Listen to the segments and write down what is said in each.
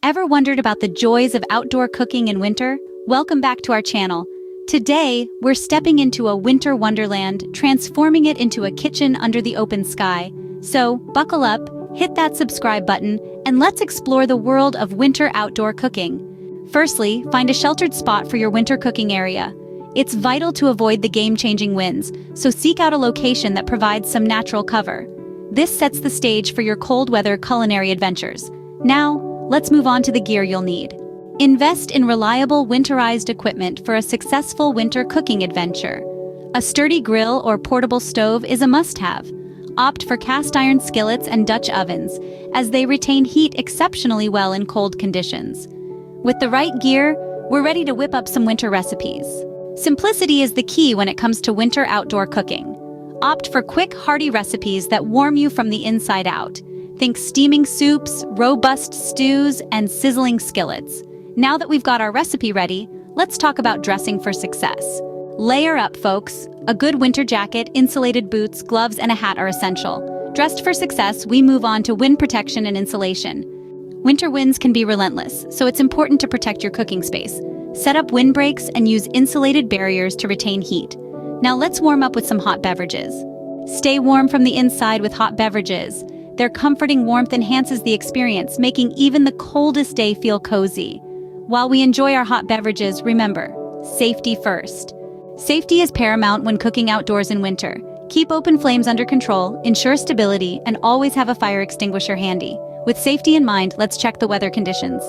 Ever wondered about the joys of outdoor cooking in winter? Welcome back to our channel. Today, we're stepping into a winter wonderland, transforming it into a kitchen under the open sky. So, buckle up, hit that subscribe button, and let's explore the world of winter outdoor cooking. Firstly, find a sheltered spot for your winter cooking area. It's vital to avoid the game-changing winds, so seek out a location that provides some natural cover. This sets the stage for your cold weather culinary adventures. Now, let's move on to the gear you'll need. Invest in reliable winterized equipment for a successful winter cooking adventure. A sturdy grill or portable stove is a must-have. Opt for cast iron skillets and Dutch ovens, as they retain heat exceptionally well in cold conditions. With the right gear, we're ready to whip up some winter recipes. Simplicity is the key when it comes to winter outdoor cooking. Opt for quick, hearty recipes that warm you from the inside out. Think steaming soups, robust stews, and sizzling skillets. Now that we've got our recipe ready, let's talk about dressing for success. Layer up, folks. A good winter jacket, insulated boots, gloves, and a hat are essential. Dressed for success, we move on to wind protection and insulation. Winter winds can be relentless, so it's important to protect your cooking space. Set up windbreaks and use insulated barriers to retain heat. Now let's warm up with some hot beverages. Stay warm from the inside with hot beverages. Their comforting warmth enhances the experience, making even the coldest day feel cozy. While we enjoy our hot beverages, remember, safety first. Safety is paramount when cooking outdoors in winter. Keep open flames under control, ensure stability, and always have a fire extinguisher handy. With safety in mind, let's check the weather conditions.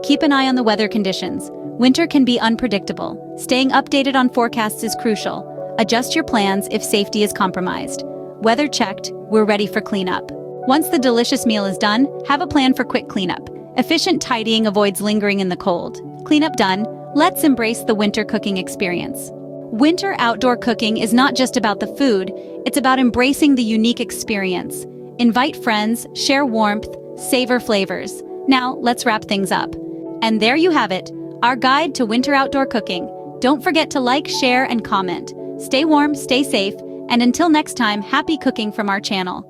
Keep an eye on the weather conditions. Winter can be unpredictable. Staying updated on forecasts is crucial. Adjust your plans if safety is compromised. Weather checked, we're ready for cleanup. Once the delicious meal is done, have a plan for quick cleanup. Efficient tidying avoids lingering in the cold. Cleanup done, let's embrace the winter cooking experience. Winter outdoor cooking is not just about the food, it's about embracing the unique experience. Invite friends, share warmth, savor flavors. Now, let's wrap things up. And there you have it, our guide to winter outdoor cooking. Don't forget to like, share, and comment. Stay warm, stay safe, and until next time, happy cooking from our channel.